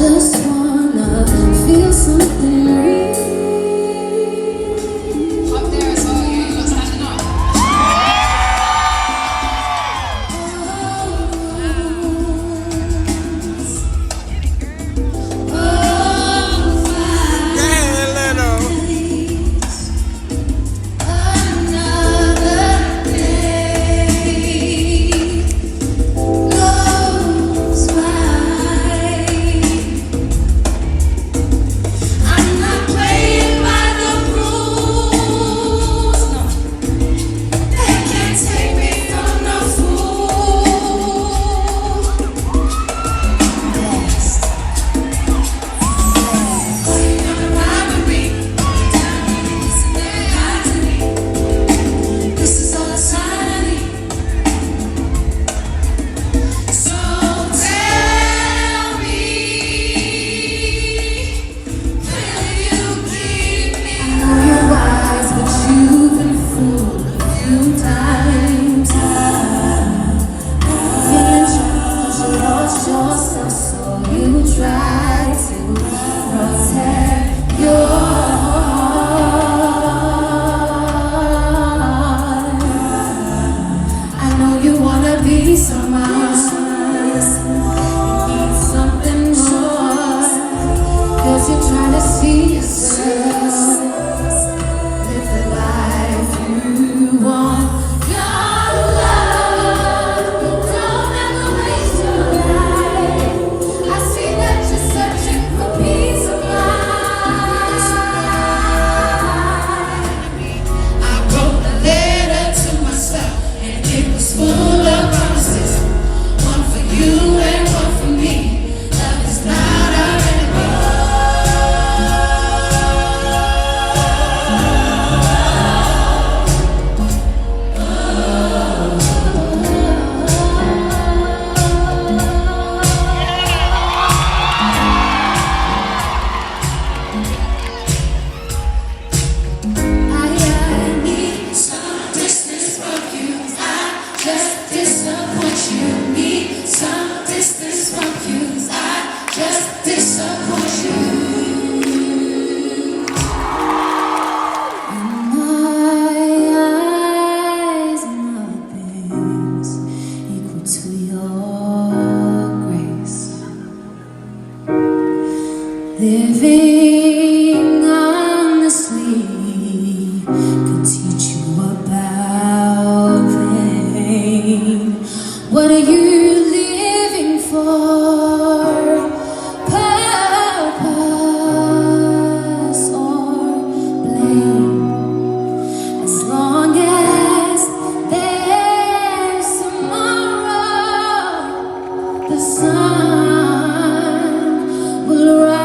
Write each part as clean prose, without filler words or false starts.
just wanna feel something real. Up there as well, yeah, you're standing up. Living honestly could teach you about pain. What are you living for? Purpose or blame? As long as there's tomorrow, the sun will rise.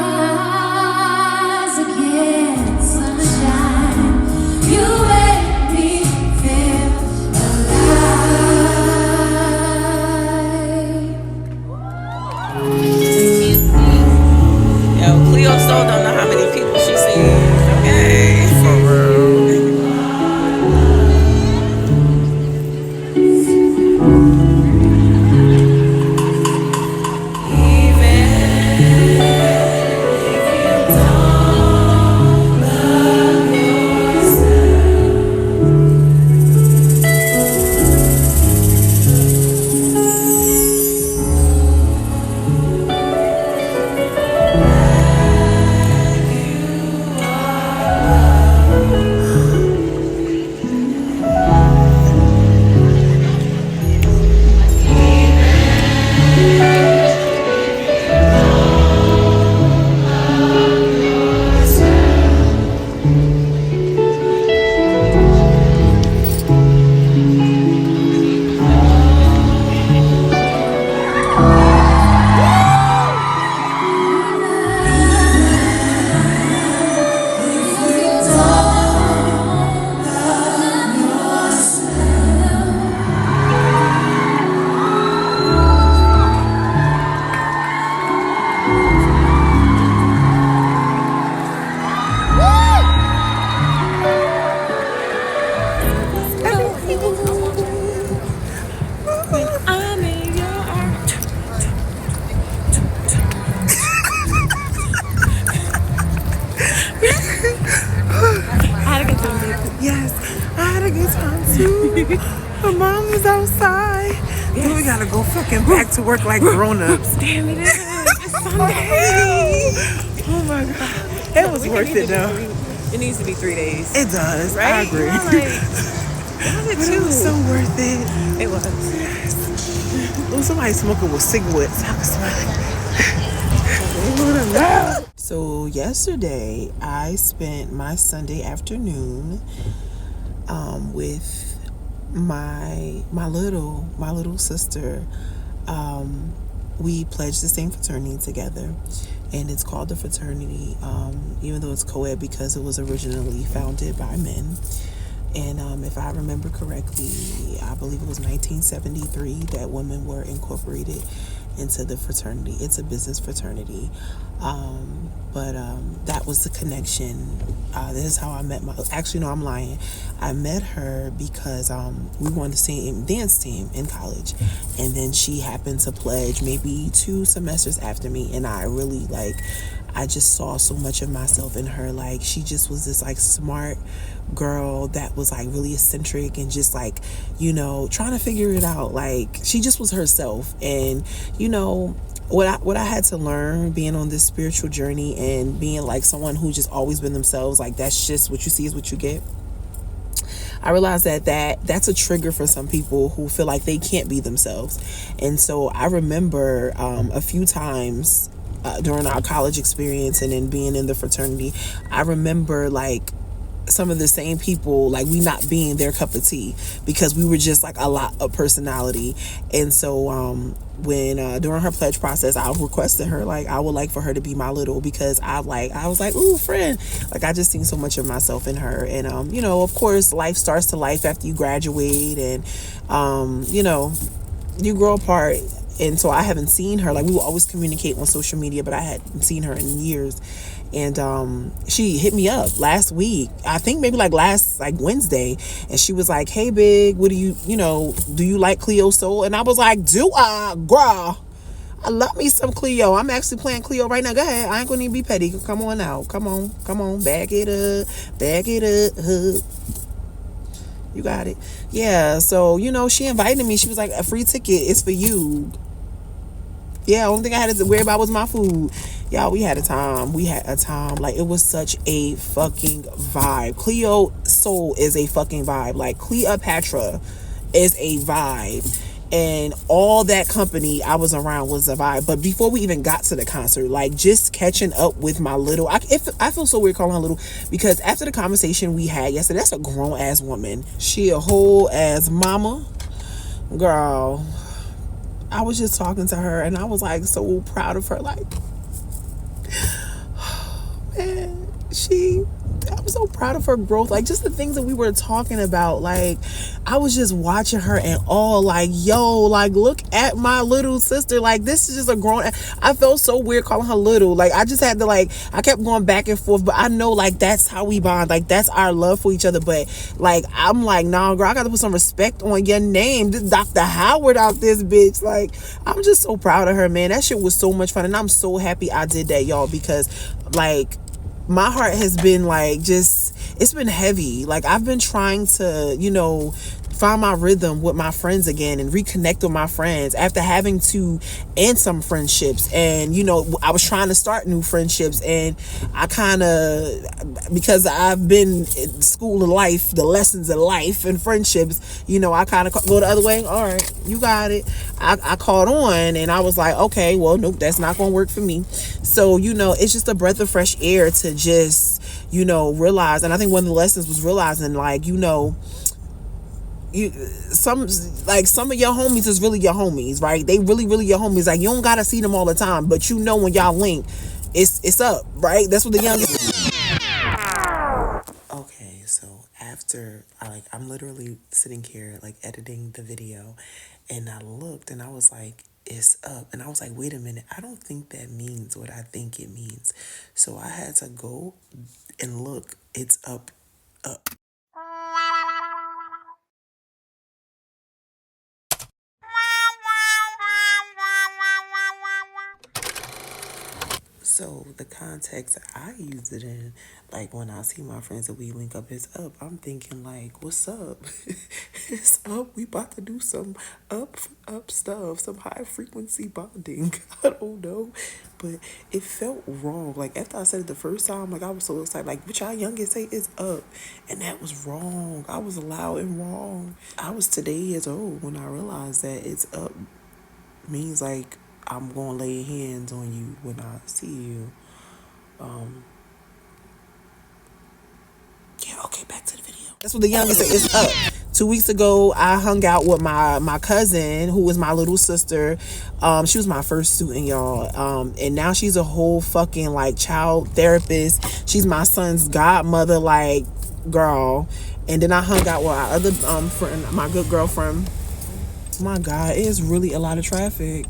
too. My mom is outside. Then we gotta go fucking back to work like grown-ups. Damn it is. It's Sunday. Oh my god. It was worth it though. It needs to be 3 days. It does. Right? I agree. You know, like, But it was so worth it. it was. Oh, somebody smoking with cigarettes. I was like, so yesterday I spent my Sunday afternoon with my little sister. We pledged the same fraternity together, and it's called the fraternity, even though it's co-ed, because it was originally founded by men. And if I remember correctly, I believe it was 1973 that women were incorporated into the fraternity. It's a business fraternity. But that was the connection. This is how I met actually, no, I'm lying. I met her because we were on the same dance team in college. And then she happened to pledge maybe 2 semesters after me. And I really, I just saw so much of myself in her. Like, she just was this, smart girl that was, really eccentric and just, trying to figure it out. She just was herself. And, what I had to learn being on this spiritual journey and being, someone who just always been themselves, that's just what you see is what you get. I realized that's a trigger for some people who feel like they can't be themselves. And so I remember a few times during our college experience and then being in the fraternity, I remember some of the same people, we not being their cup of tea because we were just a lot of personality. And so when during her pledge process, I requested her, I would like for her to be my little, because I was like, ooh, friend. I just seen so much of myself in her. And of course, life starts to life after you graduate, and you grow apart. And so I haven't seen her. We will always communicate on social media, but I hadn't seen her in years. And she hit me up last week, I think maybe last Wednesday, and she was like, hey big, what do you like Cleo soul? And I was like, do I? Girl, I love me some Cleo. I'm actually playing Cleo right now. Go ahead, I ain't gonna even be petty. Come on out, come on, back it up. You got it. Yeah, so she invited me. She was like, a free ticket is for you. Yeah, only thing I had to worry about was my food. Y'all, we had a time. It was such a fucking vibe. Cleo soul is a fucking vibe. Cleopatra is a vibe. And all that company I was around was a vibe. But before we even got to the concert, just catching up with my little, I feel so weird calling her little, because after the conversation we had yesterday, that's a grown ass woman. She a whole ass mama. Girl, I was just talking to her and I was so proud of her. Man, I was so proud of her growth. Just the things that we were talking about. I was just watching her and all yo, look at my little sister. This is just a grown. I felt so weird calling her little. I just had to I kept going back and forth, but I know that's how we bond. That's our love for each other. But I'm nah, girl, I got to put some respect on your name. This Dr. Howard out this bitch. I'm just so proud of her, man. That shit was so much fun, and I'm so happy I did that, y'all, because my heart has been it's been heavy. I've been trying to, find my rhythm with my friends again and reconnect with my friends after having to end some friendships. And, I was trying to start new friendships, and I kind of, because I've been in school of life, the lessons of life and friendships, I kind of go the other way. All right, you got it. I caught on, and I was like, okay, well, nope, that's not going to work for me. So, it's just a breath of fresh air to just, realize. And I think one of the lessons was realizing, some of your homies is really your homies, right? They really your homies. You don't gotta see them all the time, but when y'all link, it's up, right? That's what the youngest. Okay, so after I'm literally sitting here editing the video, and I looked and I was like, it's up. And I was like, wait a minute, I don't think that means what I think it means. So I had to go and look. It's up. So the context that I use it in, like when I see my friends that we link up, it's up. I'm thinking like, what's up? It's up. We about to do some up stuff, some high frequency bonding. I don't know, but it felt wrong. Like after I said it the first time, like I was so excited. Like, what y'all youngest say is up, and that was wrong. I was loud and wrong. I was today years old when I realized that it's up means like I'm gonna lay hands on you when I see you. Yeah, okay, back to the video. That's what the youngest said. It's up. 2 weeks ago, I hung out with my cousin, who was my little sister. She was my first student, y'all. And now she's a whole fucking like child therapist. She's my son's godmother, like girl. And then I hung out with our other friend, my good girlfriend. My God, it is really a lot of traffic.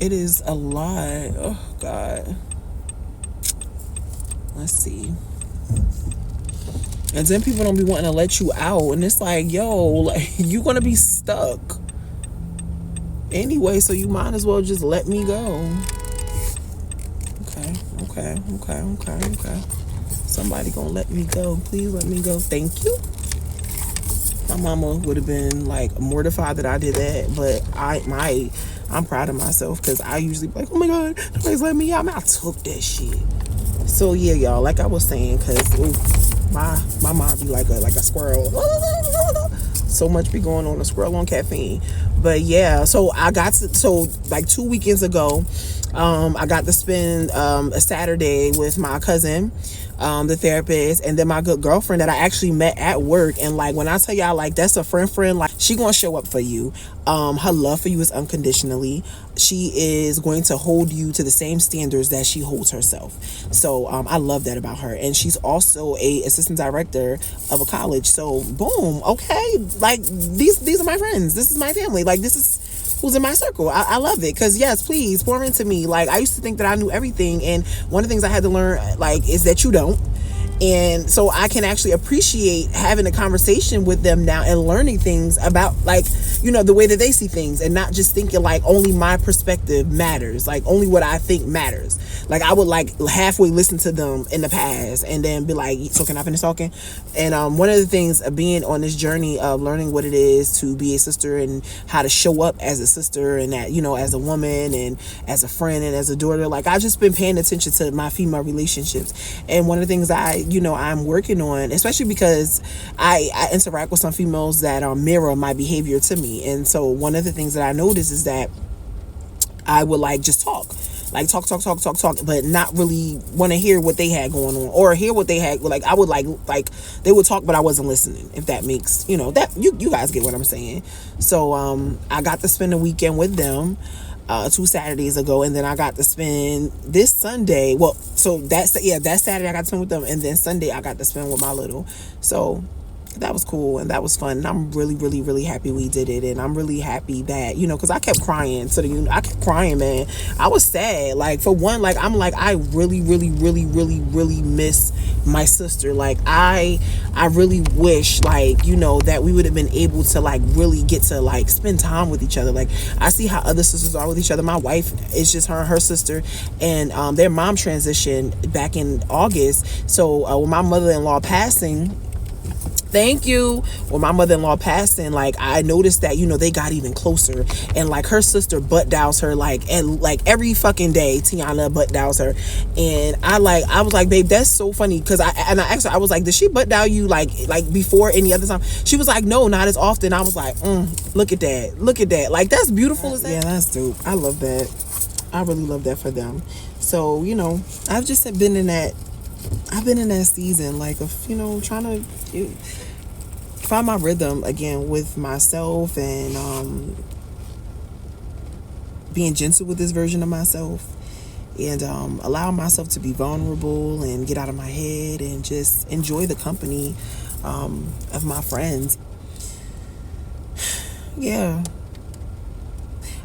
It is a lot. Oh God. Let's see. And then people don't be wanting to let you out, and it's like, yo, like you gonna be stuck anyway, so you might as well just let me go. Okay. Somebody gonna let me go. Please let me go. Thank you. My mama would have been like mortified that I did that, but I'm proud of myself because I usually be like, oh my God, nobody's letting me out. I took that shit. So yeah, y'all, like I was saying, cause my mom be like a squirrel. So much be going on, a squirrel on caffeine. But yeah, so like 2 weekends ago, I got to spend a Saturday with my cousin, the therapist, and then my good girlfriend that I actually met at work. And like when I tell y'all, like that's a friend, like she gonna show up for you. Her love for you is unconditionally. She is going to hold you to the same standards that she holds herself. So I love that about her. And she's also a assistant director of a college. So boom, okay, like these are my friends. This is my family. Like this is who's in my circle. I love it because yes, please pour into me. Like I used to think that I knew everything, and one of the things I had to learn like is that you don't. And so I can actually appreciate having a conversation with them now and learning things about, like, you know, the way that they see things, and not just thinking like only my perspective matters, like only what I think matters. Like I would like halfway listen to them in the past and then be like, so can I finish talking? And one of the things of being on this journey of learning what it is to be a sister and how to show up as a sister and that, you know, as a woman and as a friend and as a daughter, like I've just been paying attention to my female relationships. And one of the things I'm working on, especially because I interact with some females that mirror my behavior to me. And so one of the things that I notice is that I would like just talk, but not really want to hear what they had going on or hear what they had. Like I would like they would talk, but I wasn't listening, if that makes, you know, that you guys get what I'm saying. So I got to spend a weekend with them 2 Saturdays ago, and then I got to spend this Sunday. Well, so that Saturday I got to spend with them, and then Sunday I got to spend with my little. So that was cool and that was fun. And I'm really, really, really happy we did it. And I'm really happy that, you know, because I kept crying. I kept crying, man. I was sad. Like, for one, like, I'm like, I really, really, really, really, really miss my sister. Like, I really wish, like, you know, that we would have been able to, like, really get to, like, spend time with each other. Like, I see how other sisters are with each other. My wife is just her and her sister. And their mom transitioned back in August. So with my mother-in-law passing, thank you. When my mother-in-law passed, and like I noticed that, you know, they got even closer, and like her sister butt dials her like every fucking day. Tiana butt dials her, and I was like, babe, that's so funny, because I asked her, I was like, did she butt dial you like before any other time? She was like, no, not as often. I was like, look at that, like that's beautiful. As that. Yeah, that's dope. I love that. I really love that for them. So, you know, I've just been in that season, like, of, you know, trying to find my rhythm again with myself, and being gentle with this version of myself, and allow myself to be vulnerable and get out of my head and just enjoy the company of my friends. Yeah.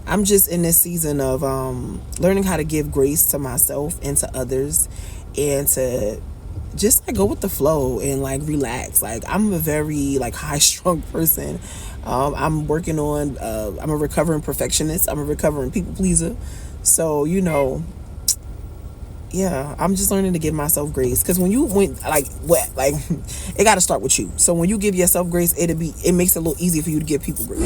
I'm just in this season of learning how to give grace to myself and to others, and to just like go with the flow and like relax. Like, I'm a very like high strung person. I'm working on I'm a recovering perfectionist. I'm a recovering people pleaser. So, you know, yeah, I'm just learning to give myself grace, because when you went like what, like it got to start with you. So when you give yourself grace, it makes it a little easier for you to give people grace.